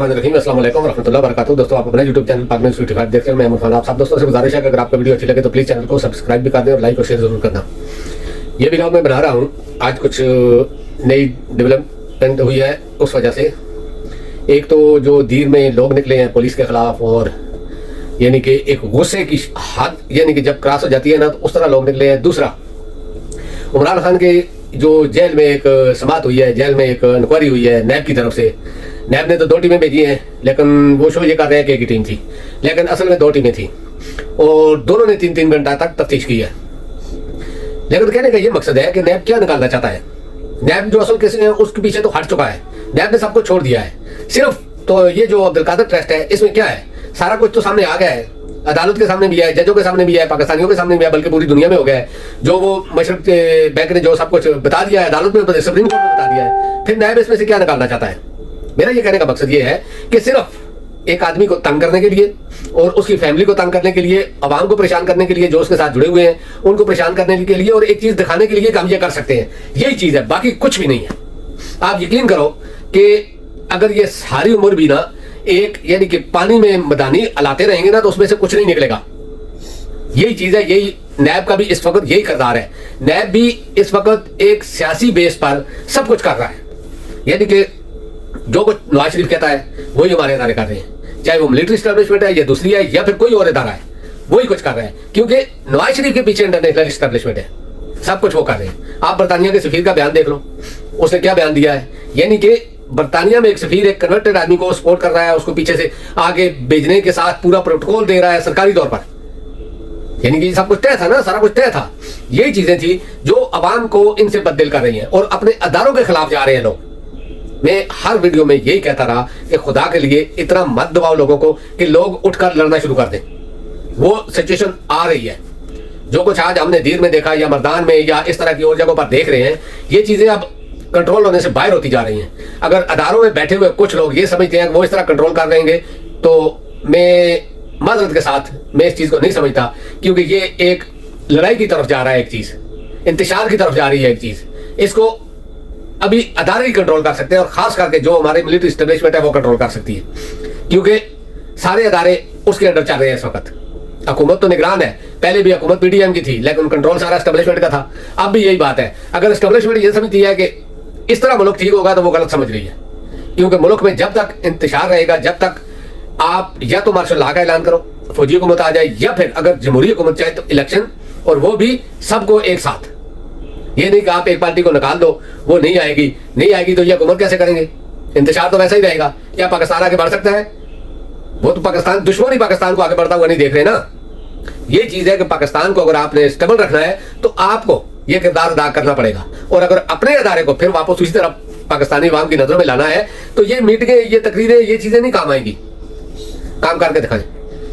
बिस्मिल्लाहिर्रहमानिर्रहीम अस्सलाम वालेकुम रहमतुल्लाहि व बरकातहू। दोस्तों, आप अपने यूट्यूब चैनल पाक में स्वीटी देख रहे हैं। मैं अमर खान। आप सब दोस्तों से गुजारिश है कि अगर आपको वीडियो अच्छी लगे तो प्लीज़ चैनल को सब्सक्राइब भी कर दें और लाइक और शेयर जरूर करना। ये वीडियो मैं बना रहा हूँ, आज कुछ नई डेवलपमेंट हुई है उस वजह से। एक तो जो दीर में लोग निकले हैं पुलिस के खिलाफ, और यानी कि एक गुस्से की हद यानी कि जब क्रॉस हो जाती है ना, तो उस तरह लोग निकले हैं। दूसरा, इमरान खान के जो जेल में एक समाअत हुई है, जेल में एक इंक्वायरी हुई है नैब की तरफ से। नैब ने तो 2 टीमें भेजी हैं, लेकिन वो शो ये कर रहे हैं कि एक ही टीम थी, लेकिन असल में 2 टीमें थी और दोनों ने 3-3 घंटा तक तफ्तीश की है। लेकिन कहने का ये मकसद है कि नैब क्या निकालना चाहता है। नैब जो असल केस है उसके पीछे तो हट चुका है, नैब ने सबको छोड़ दिया है। सिर्फ तो ये जो अब्दुल कादिर ट्रस्ट है, इसमें क्या है, सारा कुछ तो सामने आ गया है, अदालत के सामने भी है, जजों के सामने भी है, पाकिस्तानियों के सामने भी है, बल्कि पूरी दुनिया में हो गया है। जो वो मशरक बैंक ने जो सब कुछ बता दिया है, अदालत में, सुप्रीम कोर्ट में बता दिया है, फिर नैब इसमें से क्या निकालना चाहता है। मेरा ये कहने का मकसद ये है कि सिर्फ एक आदमी को तंग करने के लिए और उसकी फैमिली को तंग करने के लिए, अवाम को परेशान करने के लिए, जो उसके साथ जुड़े हुए हैं उनको परेशान करने के लिए, और एक चीज दिखाने के लिए कि हम ये कर सकते हैं, यही चीज है, बाकी कुछ भी नहीं है। आप यकीन करो कि अगर ये सारी उम्र भी ना एक यानी कि पानी में मदानी अलाते रहेंगे ना, तो उसमें से कुछ नहीं निकलेगा। यही चीज है, यही नैब का भी इस वक्त यही किरदार है। नैब भी इस वक्त एक सियासी बेस पर सब कुछ कर रहा है, यानी कि जो कुछ नवाज शरीफ कहता है वही हमारे इदारे कर रहे हैं, चाहे वो मिलिट्री एस्टेब्लिशमेंट है या दूसरी है या फिर कोई और इदारा है, वही कुछ कर रहे हैं, क्योंकि नवाज शरीफ के पीछे इंटरनेशनल एस्टेब्लिशमेंट है, सब कुछ वो कर रहे हैं। आप बरतानिया के सफीर का बयान देख लो, उसने क्या बयान दिया है, यानी कि बरतानिया में एक सफीर एक कन्वर्टेड आदमी को सपोर्ट कर रहा है, उसको पीछे से आगे भेजने के साथ पूरा प्रोटोकॉल दे रहा है सरकारी तौर पर, यानी कि सब कुछ तय था ना, सारा कुछ तय था। यही चीजें थी जो अवाम को इनसे बददिल कर रही हैं और अपने अदारों के खिलाफ जा रहे हैं लोग। मैं हर वीडियो में यही कहता रहा कि खुदा के लिए इतना मत दबाओ लोगों को कि लोग उठकर लड़ना शुरू कर दें। वो सिचुएशन आ रही है, जो कुछ आज हमने दीर में देखा या मर्दान में या इस तरह की और जगहों पर देख रहे हैं, ये चीजें अब कंट्रोल होने से बाहर होती जा रही हैं। अगर अदारों में बैठे हुए कुछ लोग ये समझते हैं कि वो इस तरह कंट्रोल कर देंगे, तो मैं माजरत के साथ मैं इस चीज को नहीं समझता, क्योंकि ये एक लड़ाई की तरफ जा रहा है, एक चीज इंतशार की तरफ जा रही है, एक चीज इसको अभी अदारे ही कंट्रोल कर सकते हैं, और खास करके जो हमारे मिलिट्री एस्टेब्लिशमेंट है वो कंट्रोल कर सकती है, क्योंकि सारे अदारे उसके अंडर चल रहे हैं इस वक्त। हुकूमत तो निगरान है, पहले भी हुकूमत पीडीएम की थी, लेकिन कंट्रोल सारा एस्टेब्लिशमेंट का था। अब भी यही बात है, अगर एस्टेब्लिशमेंट ये समझती है कि इस तरह मुल्क ठीक होगा, तो वो गलत समझ रही है, क्योंकि मुल्क में जब तक इंतशार रहेगा, जब तक आप या तो मार्शल लॉ का ऐलान करो, फौजी हुकूमत आ जाए, या फिर अगर जमहूरी हुकूमत चाहे तो इलेक्शन, और वो भी सबको एक साथ। ये नहीं कि आप एक पार्टी को निकाल दो, वो नहीं आएगी तो ये हुकूमत कैसे करेंगे, इंतशार तो वैसा ही रहेगा। क्या पाकिस्तान आगे बढ़ सकता है? वो तो पाकिस्तान, दुश्मन ही पाकिस्तान को आगे बढ़ता हुआ नहीं देख रहे ना। ये चीज है कि पाकिस्तान को अगर आपने स्टेबल रखना है तो आपको ये किरदार अदा करना पड़ेगा, और अगर अपने अदारे को फिर वापस उसी तरफ पाकिस्तानी अवाम की नजरों में लाना है, तो ये मीटिंगें, ये तकरीरें, ये चीजें नहीं काम आएंगी। काम करके दिखाएं,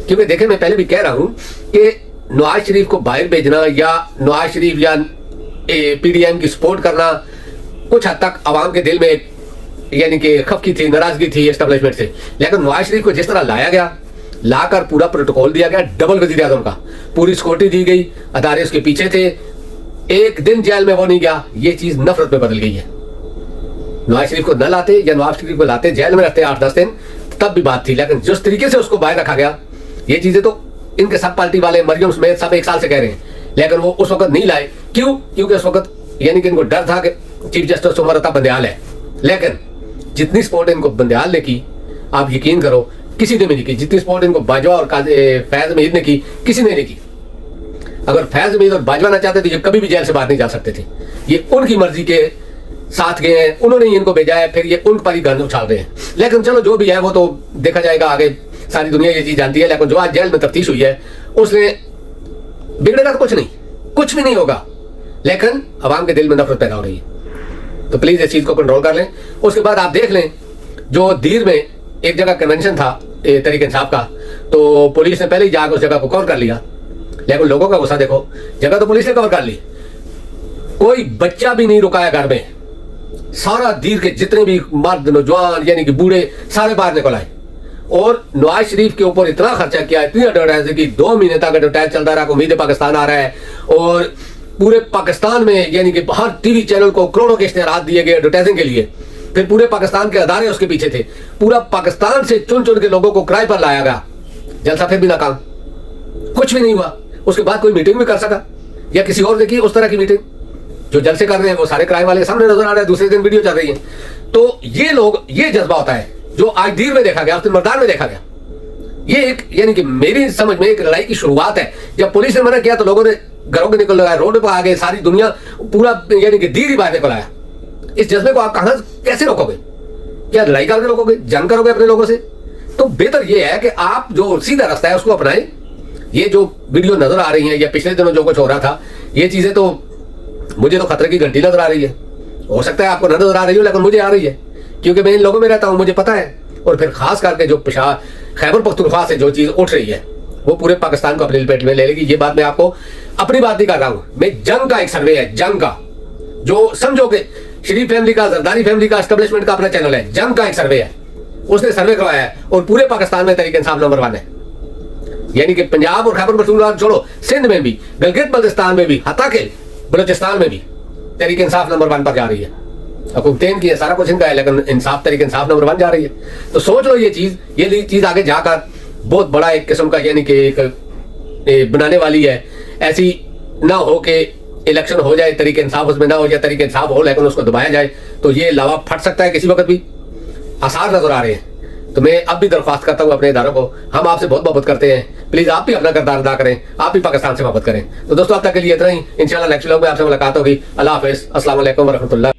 क्योंकि देखें, मैं पहले भी कह रहा हूं कि नवाज शरीफ को बाहर भेजना या नवाज शरीफ या पीडीएम की सपोर्ट करना कुछ हद तक अवाम के दिल में एक यानी कि खफकी थी, नाराजगी थी एस्टेब्लिशमेंट से। लेकिन नवाज शरीफ को जिस तरह लाया गया, लाकर पूरा प्रोटोकॉल दिया गया, डबल वजीर आजम का, पूरी सिक्योरिटी दी गई, अदारे उसके पीछे थे, एक दिन जेल में वो नहीं गया, ये चीज नफरत में बदल गई है। नवाज शरीफ को न लाते या नवाज शरीफ को लाते, जेल में रखते 8-10 दिन, तब भी बात थी, लेकिन जिस तरीके से उसको बाहर रखा गया, ये चीजें तो इनके सब पार्टी वाले, मरियम समेत सब 1 साल से कह रहे हैं, लेकिन वो उस वक्त नहीं लाए। क्यों? क्योंकि उस वक्त यानी कि इनको डर था कि चीफ जस्टिस उमर अता बंदयाल है, लेकिन जितनी सपोर्ट इनको बंदयाल ने की, आप यकीन करो किसी ने भी नहीं की, जितनी सपोर्ट इनको बाजवा और फैज मीर ने की, किसी ने नहीं की। अगर फैज मीर और बाजवा ना चाहते तो ये कभी भी जेल से बाहर नहीं जा सकते थे। ये उनकी मर्जी के साथ गए हैं, उन्होंने ही इनको भेजा है, फिर ये उन पर ही गन उछाल रहे हैं। लेकिन चलो जो भी है वो तो देखा जाएगा आगे, सारी दुनिया ये चीज जानती है। लेकिन जो आज जेल में तफ्तीश हुई है, उसने बिगड़ेगा तो कुछ भी नहीं होगा, लेकिन अवाम के दिल में नफरत पैदा हो रही है। तो प्लीज इस चीज को कंट्रोल कर लें। उसके बाद आप देख लें, जो दीर में एक जगह कन्वेंशन था तहरीक इंसाफ का, तो पुलिस ने पहले ही जाकर उस जगह को कवर कर लिया, लेकिन लोगों का गुस्सा देखो, जगह तो पुलिस ने कवर कर ली, कोई बच्चा भी नहीं रुकाया घर में, सारा दीर के जितने भी मर्द, नौजवान यानी कि बूढ़े, सारे बाहर निकल आए, और नवाज शरीफ के ऊपर इतना खर्चा किया, इतनी एडवर्टाइज की, 2 महीने तक एडवर्टाइज चलता रहा, उम्मीद पाकिस्तान आ रहा है, और पूरे पाकिस्तान में यानी कि हर टीवी चैनल को करोड़ों के इश्तेहारात दिए गए एडवर्टाइजिंग के लिए, फिर पूरे पाकिस्तान के अदारे उसके पीछे थे, पूरा पाकिस्तान से चुन चुन के लोगों को किराए पर लाया गया, जलसा फिर भी नाकाम, कुछ भी नहीं हुआ। उसके बाद कोई मीटिंग भी कर सका या किसी और ने की उस तरह की मीटिंग? जो जलसे कर रहे हैं वो सारे किराए वाले सामने नजर आ रहे हैं, दूसरे दिन वीडियो चल रही है। तो ये लोग, ये जज्बा होता है जो आज दीर में देखा गया, उस दिन मर्दान में देखा गया। ये एक, यानी कि मेरी समझ में एक लड़ाई की शुरुआत है। जब पुलिस ने मना किया तो लोगों ने घरों के निकल लगाया, रोड पर आ गए, सारी दुनिया पूरा यानी कि दीर ही बाहर निकल आया। इस जज्बे को आप कहां कैसे रोकोगे? क्या लड़ाई करके रोकोगे, जंग करोगे अपने लोगों से? तो बेहतर ये है कि आप जो सीधा रास्ता है उसको अपनाएं। ये जो वीडियो नजर आ रही है या पिछले दिनों जो कुछ हो रहा था, ये चीजें तो मुझे तो खतरे की घंटी नजर आ रही है। हो सकता है आपको न नजर आ रही हो, लेकिन मुझे आ रही है, क्योंकि मैं इन लोगों में रहता हूं, मुझे पता है। और फिर खास करके जो खैबर पख्तूनख्वा से जो चीज उठ रही है वो पूरे पाकिस्तान को अपनी लपेट में ले लेगी। ये बात मैं आपको अपनी बात नहीं कर रहा हूं, मैं जंग का एक सर्वे है, जंग का, जो समझो कि शरीफ फैमिली का, जरदारी फैमिली का, एस्टेब्लिशमेंट का अपना चैनल है, जंग का एक सर्वे है, उसने सर्वे करवाया है और पूरे पाकिस्तान में तहरीक इंसाफ नंबर 1 है। यानी कि पंजाब और खैबर पख्तूनख्वा छोड़ो, सिंध में भी, गिलगित बल्तिस्तान में भी, हत्ता के बलूचिस्तान में भी तहरीक इंसाफ नंबर 1 पर जा रही है। हुकूमतें की है, सारा कुछ इनका है, लेकिन इंसाफ, तहरीक इंसाफ नंबर 1 जा रही है। तो सोच लो ये चीज आगे जाकर बहुत बड़ा एक किस्म का यानी कि एक बनाने वाली है। ऐसी ना हो कि इलेक्शन हो जाए, तहरीक इंसाफ उसमें ना हो जाए, तहरीक इंसाफ हो लेकिन उसको दबाया जाए, तो ये लावा फट सकता है किसी वक्त भी, आसार नजर आ रहे हैं। तो मैं अब भी दरख्वास्त करता हूँ अपने इदारों को, हम आपसे बहुत मोहब्बत करते हैं, प्लीज आप भी अपना किरदार अदा करें, आप भी पाकिस्तान से मोहब्बत करें। तो दोस्तों अब तक के लिए इतना ही, इंशाल्लाह नेक्स्ट व्लॉग में आपसे मुलाकात होगी। अल्लाह हाफिज़, अस्सलाम वालेकुम व रहमतुल्लाह।